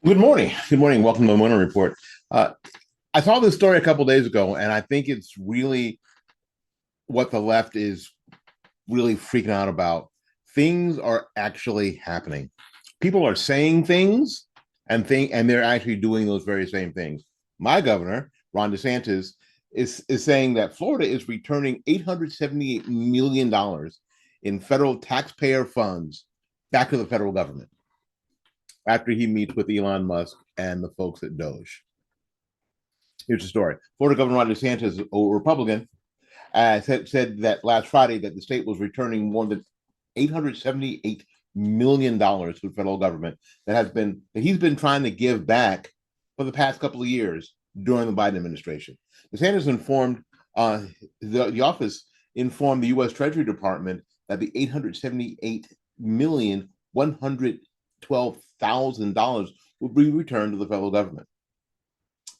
Good morning. Good morning. Welcome to the Morning Report. Uh, I saw this story a couple days ago, and I think it's really what the left is really freaking out about. Things are actually happening. People are saying things and they're actually doing those very same things. My governor, Ron DeSantis, is saying that Florida is returning $878 million in federal taxpayer funds back to the federal government after he meets with Elon Musk and the folks at DOGE. Here's the story. Florida Governor Ron DeSantis, a Republican, said that last Friday that the state was returning more than $878 million to the federal government that he's been trying to give back for the past couple of years during the Biden administration. DeSantis informed the office informed the U.S. Treasury Department that the $878,112,000 would be returned to the federal government.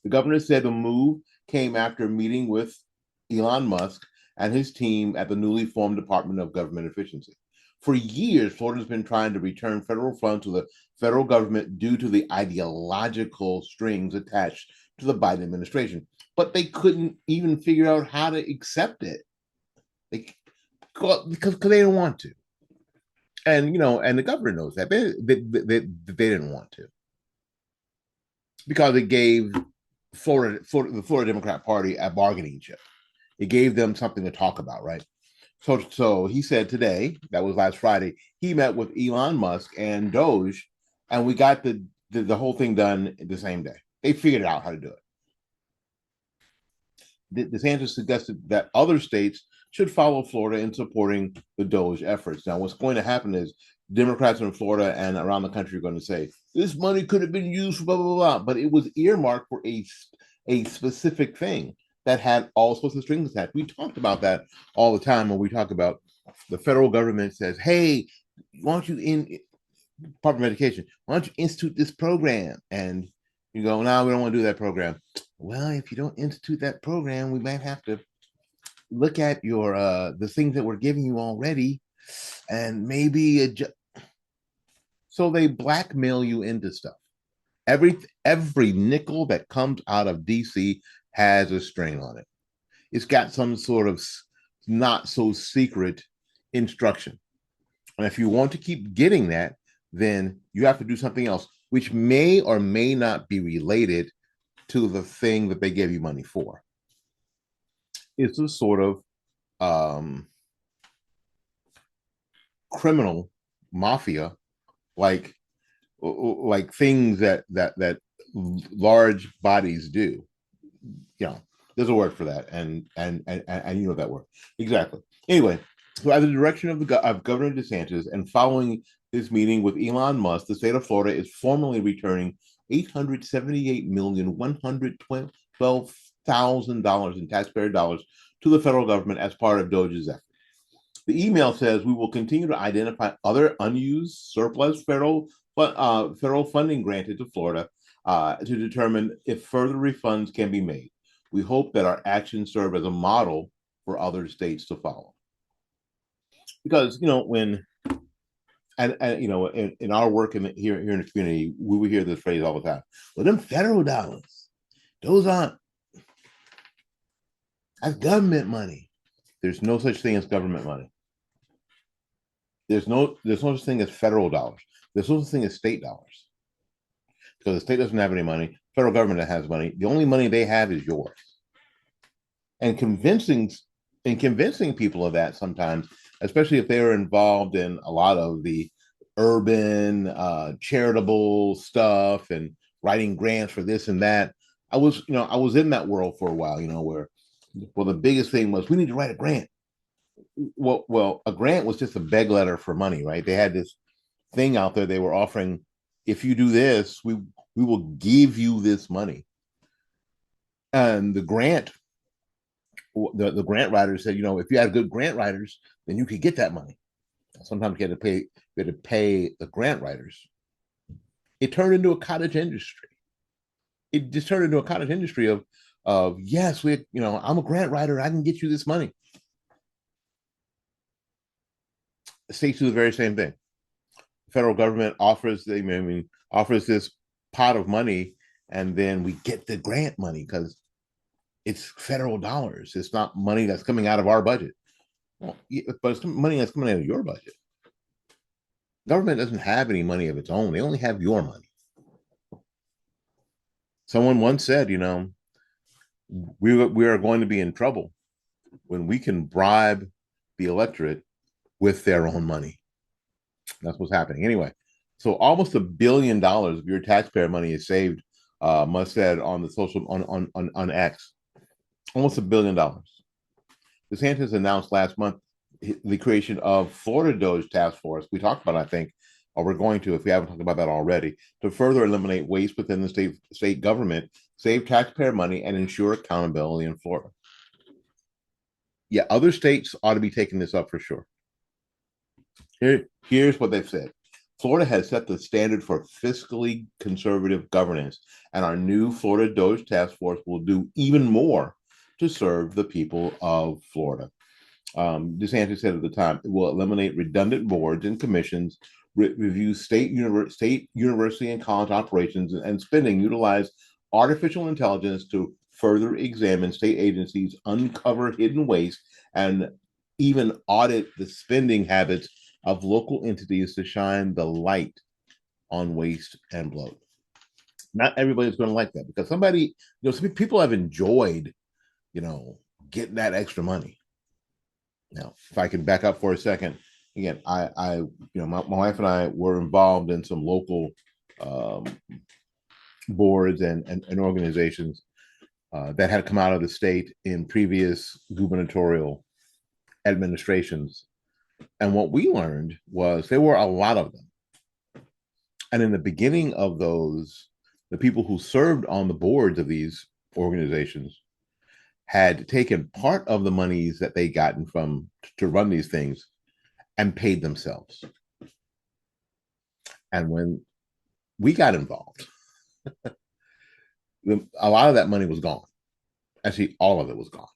The governor said the move came after meeting with Elon Musk and his team at the newly formed Department of Government Efficiency. For years, Florida's been trying to return federal funds to the federal government due to the ideological strings attached to the Biden administration, but they couldn't even figure out how to accept it because they didn't want to. And the governor knows that they didn't want to because it gave the Florida Democrat Party a bargaining chip. It gave them something to talk about, right? So he said today, that was last Friday, he met with Elon Musk and DOGE, and we got the whole thing done the same day. They figured out how to do it. DeSantis suggested that other states should follow Florida in supporting the DOGE efforts. Now, what's going to happen is Democrats in Florida and around the country are going to say, this money could have been used for blah, blah, blah, but it was earmarked for a specific thing that had all sorts of strings attached. We talked about that all the time when we talk about the federal government says, hey, why don't you in Department of Education, why don't you institute this program? And you go, no, we don't want to do that program. Well, if you don't institute that program, we might have to look at your the things that we're giving you already and maybe so they blackmail you into stuff. Every nickel that comes out of DC has a string on it. It's got some sort of not so secret instruction. And if you want to keep getting that, then you have to do something else, which may or may not be related to the thing that they gave you money for. It's a sort of criminal mafia, like things that large bodies do. You know, there's a word for that, and you know that word exactly. Anyway, so at the direction of Governor DeSantis and following his meeting with Elon Musk, the state of Florida is formally returning $878,112,000 in taxpayer dollars to the federal government as part of DOGE's effort. The email says we will continue to identify other unused surplus federal funding granted to Florida to determine if further refunds can be made. We hope that our actions serve as a model for other states to follow. Because in our work here in the community, we hear this phrase all the time. Well, them federal dollars, those aren't that's government money. There's no such thing as government money. There's no such thing as federal dollars. There's no such thing as state dollars. Because the state doesn't have any money. Federal government has money. The only money they have is yours. And convincing people of that sometimes, especially if they're involved in a lot of the urban charitable stuff and writing grants for this and that. I was in that world for a while, where the biggest thing was we need to write a grant. Well, a grant was just a beg letter for money, right? They had this thing out there they were offering. If you do this, we will give you this money. And the grant writers said, if you had good grant writers, then you could get that money. Sometimes you had to pay the grant writers. It turned into a cottage industry. It just turned into a cottage industry of yes, I'm a grant writer, I can get you this money. The states do the very same thing. The federal government offers this pot of money, and then we get the grant money because it's federal dollars. It's not money that's coming out of our budget. Well, but it's money that's coming out of your budget. Government doesn't have any money of its own. They only have your money. Someone once said, we are going to be in trouble when we can bribe the electorate with their own money. That's what's happening. Anyway, so almost $1 billion of your taxpayer money is saved, Musk said on the social on X. Almost $1 billion. DeSantis announced last month the creation of Florida DOGE task force. We talked about, I think, or we're going to, if we haven't talked about that already, to further eliminate waste within the state government, save taxpayer money, and ensure accountability in Florida. Yeah, other states ought to be taking this up for sure. Here's what they've said. Florida has set the standard for fiscally conservative governance, and our new Florida DOGE task force will do even more to serve the people of Florida. DeSantis said at the time, it will eliminate redundant boards and commissions, review state university and college operations and spending, utilize artificial intelligence to further examine state agencies, uncover hidden waste, and even audit the spending habits of local entities to shine the light on waste and bloat. Not everybody's going to like that because some people have enjoyed, getting that extra money. Now, if I can back up for a second, again, my wife and I were involved in some local boards and organizations that had come out of the state in previous gubernatorial administrations. And what we learned was there were a lot of them. And in the beginning of those, the people who served on the boards of these organizations had taken part of the monies that they gotten to run these things and paid themselves. And when we got involved, a lot of that money was gone. Actually, all of it was gone.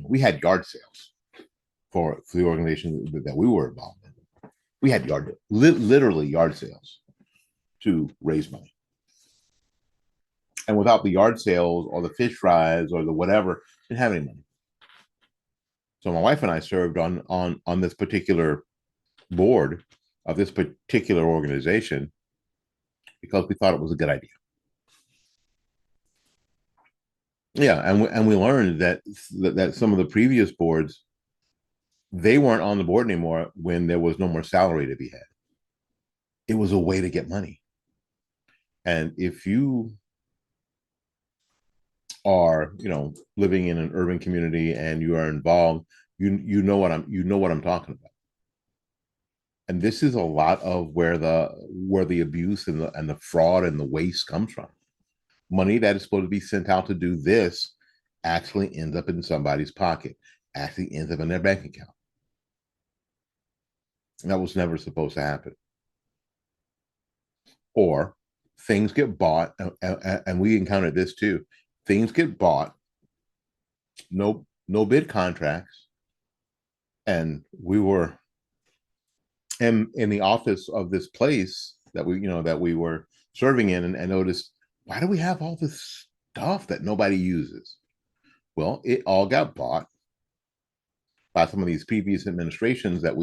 We had yard sales for the organization that we were involved in. We had literally yard sales to raise money. And without the yard sales or the fish fries or the whatever, didn't have any money. So my wife and I served on this particular board of this particular organization because we thought it was a good idea. Yeah, and we learned that some of the previous boards, they weren't on the board anymore when there was no more salary to be had. It was a way to get money. And if you are, living in an urban community and you are involved, you know what I'm talking about. And this is a lot of where the abuse and the fraud and the waste comes from. Money that is supposed to be sent out to do this actually ends up in somebody's pocket, actually ends up in their bank account. And that was never supposed to happen. Or things get bought, and we encountered this too. Things get bought, no bid contracts, and we were in the office of this place that we were serving in, and noticed, why do we have all this stuff that nobody uses? Well, it all got bought by some of these previous administrations of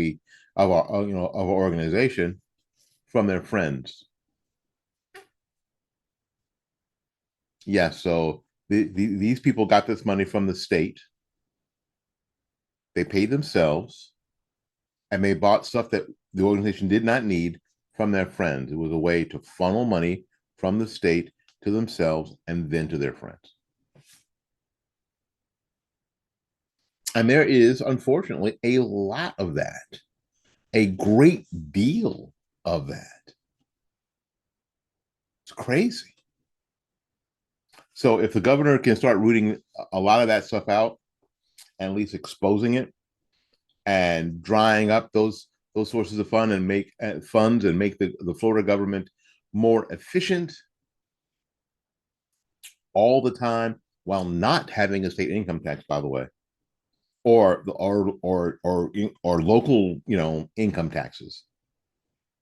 our organization from their friends. Yeah, so these people got this money from the state. They paid themselves, and they bought stuff that the organization did not need from their friends. It was a way to funnel money from the state to themselves and then to their friends. And there is, unfortunately, a lot of that, a great deal of that. It's crazy. So if the governor can start rooting a lot of that stuff out, and at least exposing it and drying up those sources of funds and make the Florida government more efficient all the time, while not having a state income tax, by the way, or local income taxes.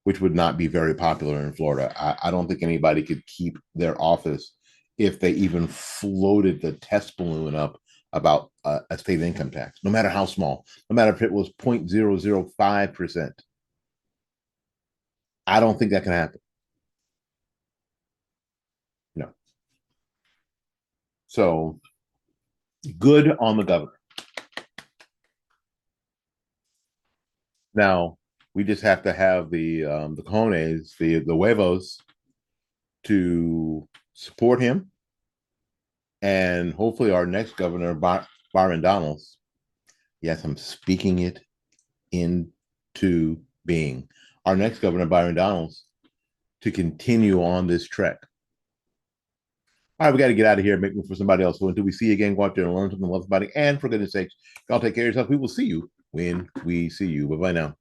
which would not be very popular in Florida. I don't think anybody could keep their office if they even floated the test balloon up about a state income tax, no matter how small, no matter if it was 0.005%. I don't think that can happen. No. So good on the governor. Now we just have to have the cojones, the huevos, to support him, and hopefully our next governor, Byron Donalds. Yes, I'm speaking it into being. Our next governor, Byron Donalds, to continue on this trek. All right, we got to get out of here, make room for somebody else. So until we see you again, go out there and learn something, love somebody. And for goodness sakes, y'all take care of yourself. We will see you when we see you. Bye bye now.